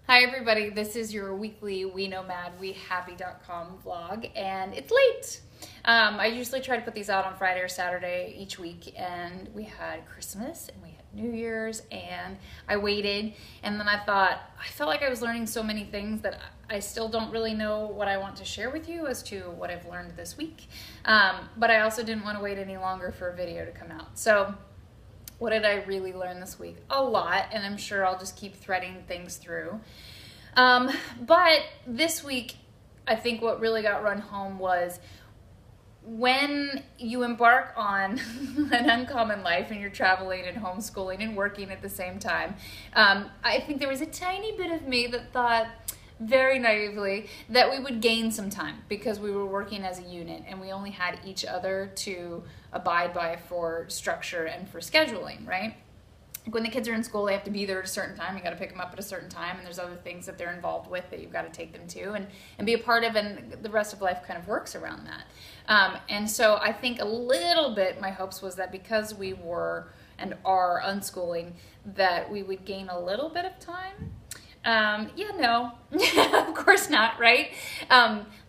Hi everybody, this is your weekly Wenomadwehappy.com vlog, and it's late. I usually try to put these out on Friday or Saturday each week, and we had Christmas and we had New Year's, and I waited, and then I felt like I was learning so many things that I still don't really know what I want to share with you as to what I've learned this week, but I also didn't want to wait any longer for a video to come out. So what did I really learn this week? A lot, and I'm sure I'll just keep threading things through. But this week, I think what really got run home was when you embark on an uncommon life and you're traveling and homeschooling and working at the same time. I think there was a tiny bit of me that thought, very naively, that we would gain some time because we were working as a unit and we only had each other to abide by for structure and for scheduling, right? When the kids are in school, they have to be there at a certain time. You got to pick them up at a certain time, and there's other things that they're involved with that you've got to take them to and be a part of, and the rest of life kind of works around that. And so I think a little bit my hopes was that because we were and are unschooling, that we would gain a little bit of time. No, of course not, right?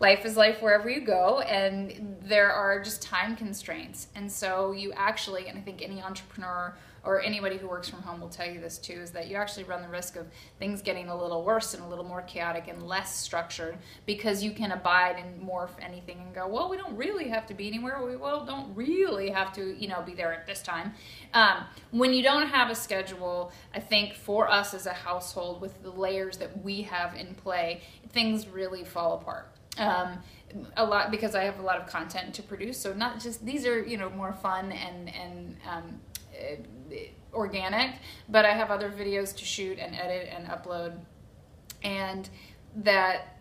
Life is life wherever you go, and there are just time constraints. And so you actually, and I think any entrepreneur or anybody who works from home will tell you this too, is that you actually run the risk of things getting a little worse and a little more chaotic and less structured because you can abide and morph anything and go, well, we don't really have to be anywhere. We don't really have to, be there at this time. When you don't have a schedule, I think for us as a household with the layers that we have in play, things really fall apart. A lot because I have a lot of content to produce. So not just, these are, more fun and organic, but I have other videos to shoot and edit and upload, and that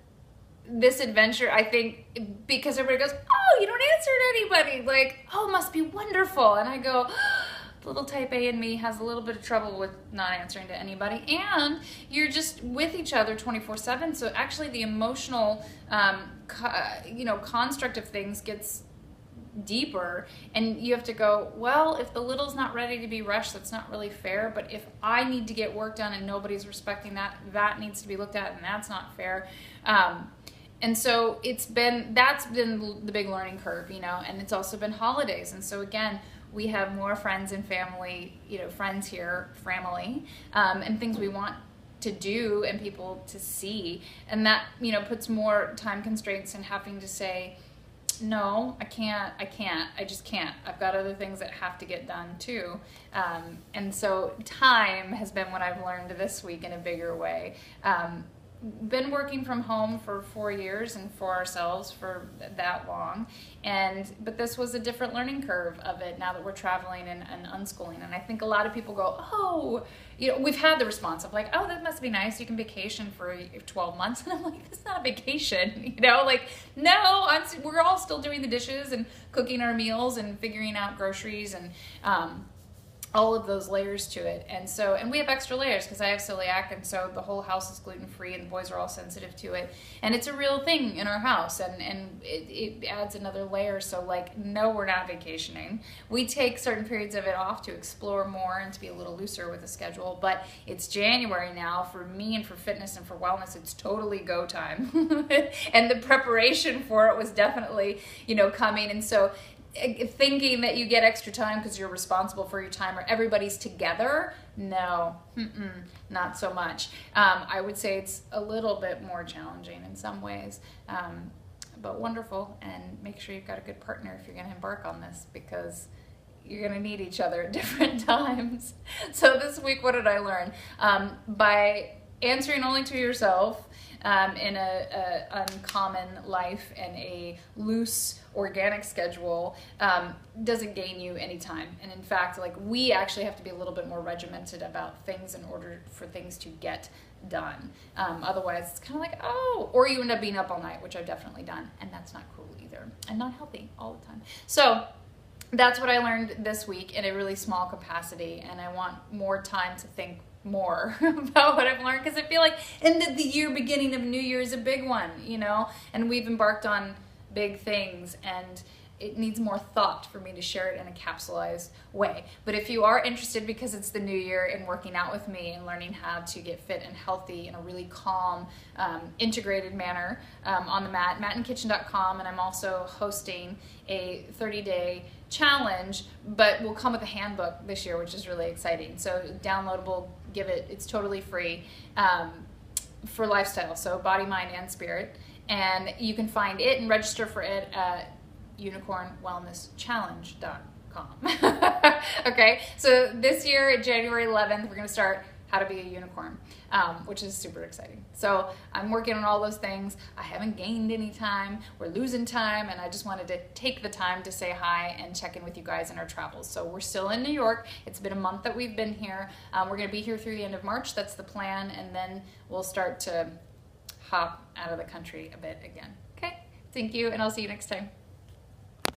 this adventure, I think, because everybody goes, oh, you don't answer to anybody, like, oh, must be wonderful, and I go, little type A in me has a little bit of trouble with not answering to anybody, and you're just with each other 24/7, so actually the emotional construct of things gets deeper, and you have to go, well, if the little's not ready to be rushed, that's not really fair, but if I need to get work done and nobody's respecting that, that needs to be looked at, and that's not fair. And so that's been the big learning curve, and it's also been holidays, and so again, we have more friends and family, friends here, family, and things we want to do and people to see, and that, puts more time constraints and having to say, no, I just can't. I've got other things that have to get done too. And so time has been what I've learned this week in a bigger way. Been working from home for 4 years and for ourselves for that long, but this was a different learning curve of it now that we're traveling and unschooling. And I think a lot of people go, oh, we've had the response of like, oh, that must be nice, you can vacation for 12 months, and I'm like, that's not a vacation, like, no, we're all still doing the dishes and cooking our meals and figuring out groceries and all of those layers to it. And we have extra layers because I have celiac, and so the whole house is gluten-free and the boys are all sensitive to it, and it's a real thing in our house, and it adds another layer. So like, no, we're not vacationing. We take certain periods of it off to explore more and to be a little looser with the schedule, but it's January now. For me and for fitness and for wellness, it's totally go time. And the preparation for it was definitely, coming. And so thinking that you get extra time because you're responsible for your time or everybody's together, no, not so much. I would say it's a little bit more challenging in some ways, but wonderful. And make sure you've got a good partner if you're going to embark on this, because you're going to need each other at different times. So this week, what did I learn? By answering only to yourself, in a uncommon life and a loose organic schedule, doesn't gain you any time. And in fact, like, we actually have to be a little bit more regimented about things in order for things to get done. Otherwise it's kind of like, oh, or you end up being up all night, which I've definitely done, and that's not cool either, and not healthy all the time. So that's what I learned this week in a really small capacity, and I want more time to think more about what I've learned, because I feel like end of the year, beginning of New Year is a big one, and we've embarked on big things, and it needs more thought for me to share it in a capsulized way. But if you are interested, because it's the new year, in working out with me and learning how to get fit and healthy in a really calm, integrated manner on the mat, matandkitchen.com, and I'm also hosting a 30-day challenge, but will come with a handbook this year, which is really exciting. So downloadable, it's totally free for lifestyle, so body, mind, and spirit. And you can find it and register for it at unicornwellnesschallenge.com. Okay, so this year, January 11th, we're going to start How to Be a Unicorn, which is super exciting. So I'm working on all those things. I haven't gained any time. We're losing time, and I just wanted to take the time to say hi and check in with you guys in our travels. So we're still in New York. It's been a month that we've been here. We're going to be here through the end of March. That's the plan, and then we'll start to hop out of the country a bit again. Okay, thank you, and I'll see you next time.